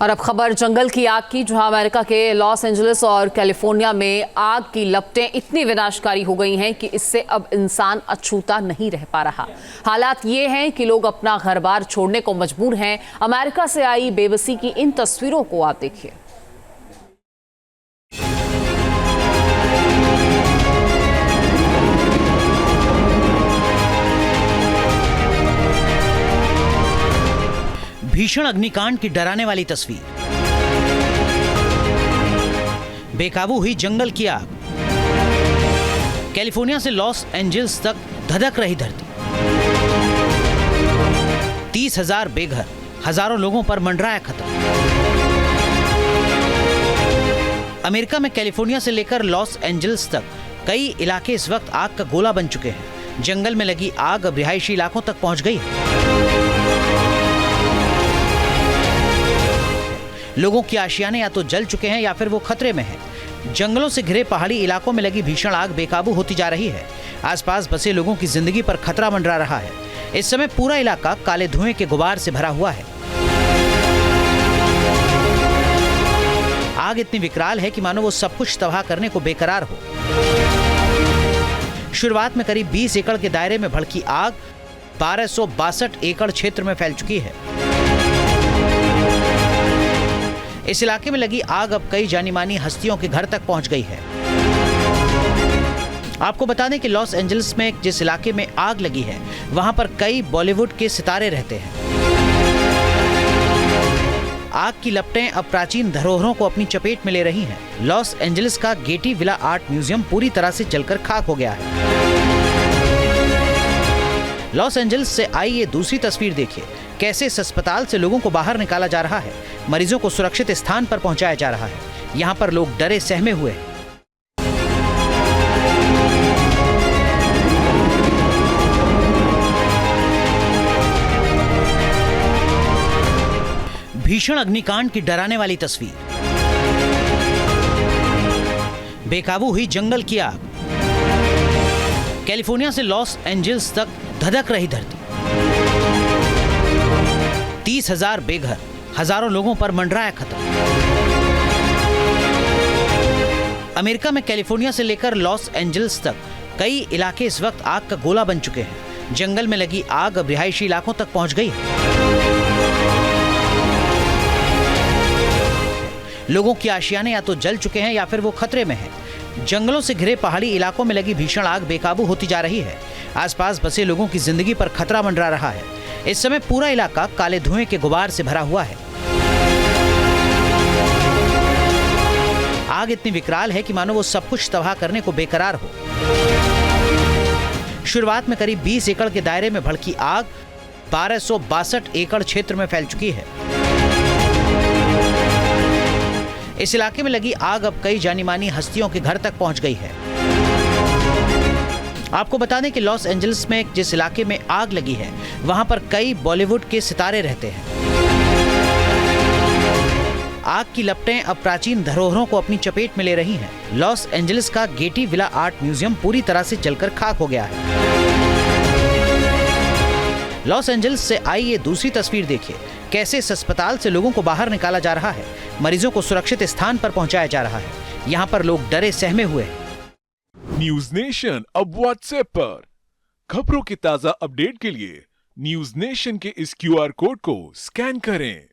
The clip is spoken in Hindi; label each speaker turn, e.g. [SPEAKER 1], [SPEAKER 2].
[SPEAKER 1] और अब खबर जंगल की आग की, जहां अमेरिका के लॉस एंजलिस और कैलिफोर्निया में आग की लपटें इतनी विनाशकारी हो गई हैं कि इससे अब इंसान अछूता नहीं रह पा रहा। हालात ये हैं कि लोग अपना घर-बार छोड़ने को मजबूर हैं। अमेरिका से आई बेबसी की इन तस्वीरों को आप देखिए।
[SPEAKER 2] भीषण अग्निकांड की डराने वाली तस्वीर। बेकाबू हुई जंगल की आग। कैलिफोर्निया से लॉस एंजल्स तक धधक रही धरती। 30,000 बेघर, हजारों लोगों पर मंडराया खतरा। अमेरिका में कैलिफोर्निया से लेकर लॉस एंजल्स तक कई इलाके इस वक्त आग का गोला बन चुके हैं। जंगल में लगी आग अब रिहायशी इलाकों तक पहुंच गई है। लोगों की आशियाने या तो जल चुके हैं या फिर वो खतरे में हैं। जंगलों से घिरे पहाड़ी इलाकों में लगी भीषण आग बेकाबू होती जा रही है। आसपास बसे लोगों की जिंदगी पर खतरा मंडरा रहा है। इस समय पूरा इलाका काले धुएं के गुबार से भरा हुआ है। आग इतनी विकराल है कि मानो वो सब कुछ तबाह करने को बेकरार हो। शुरुआत में करीब 20 एकड़ के दायरे में भड़की आग 1262 एकड़ क्षेत्र में फैल चुकी है। इस इलाके में लगी आग अब कई जानी मानी हस्तियों के घर तक पहुंच गई है। आपको बता दें कि लॉस एंजल्स में जिस इलाके में आग लगी है, वहां पर कई बॉलीवुड के सितारे रहते हैं। आग की लपटें अब प्राचीन धरोहरों को अपनी चपेट में ले रही हैं। लॉस एंजल्स का गेटी विला आर्ट म्यूजियम पूरी तरह से जलकर खाक हो गया है। लॉस एंजल्स से आई ये दूसरी तस्वीर देखिए। कैसे इस अस्पताल से लोगों को बाहर निकाला जा रहा है। मरीजों को सुरक्षित स्थान पर पहुंचाया जा रहा है। यहां पर लोग डरे सहमे हुए हैं। भीषण अग्निकांड की डराने वाली तस्वीर। बेकाबू हुई जंगल की आग। कैलिफोर्निया से लॉस एंजल्स तक धधक रही धरती। 30,000 बेघर, हजारों लोगों पर मंडराया खतरा। अमेरिका में कैलिफोर्निया से लेकर लॉस एंजल्स तक कई इलाके इस वक्त आग का गोला बन चुके हैं। जंगल में लगी आग अब रिहायशी इलाकों तक पहुंच गई है। लोगों की आशियाने या तो जल चुके हैं या फिर वो खतरे में हैं। जंगलों से घिरे पहाड़ी इलाकों में लगी भीषण आग बेकाबू होती जा रही है। आसपास बसे लोगों की जिंदगी पर खतरा मंडरा रहा है। इस समय पूरा इलाका काले धुएं के गुबार से भरा हुआ है। आग इतनी विकराल है कि मानो वो सब कुछ तबाह करने को बेकरार हो। शुरुआत में करीब 20 एकड़ के दायरे में भड़की आग 1262 एकड़ क्षेत्र में फैल चुकी है। इस इलाके में लगी आग अब कई जानी मानी हस्तियों के घर तक पहुंच गई है। आपको बता दें कि लॉस एंजल्स में जिस इलाके में आग लगी है, वहां पर कई बॉलीवुड के सितारे रहते हैं। आग की लपटें अब प्राचीन धरोहरों को अपनी चपेट में ले रही हैं। लॉस एंजल्स का गेटी विला आर्ट म्यूजियम पूरी तरह से जलकर खाक हो गया है। लॉस एंजल्स से आई ये दूसरी तस्वीर देखिए। कैसे इस अस्पताल से लोगों को बाहर निकाला जा रहा है। मरीजों को सुरक्षित स्थान पर पहुंचाया जा रहा है। यहां पर लोग डरे सहमे हुए हैं।
[SPEAKER 3] न्यूज नेशन अब व्हाट्सएप पर खबरों की ताजा अपडेट के लिए न्यूज नेशन के इस QR कोड को स्कैन करें।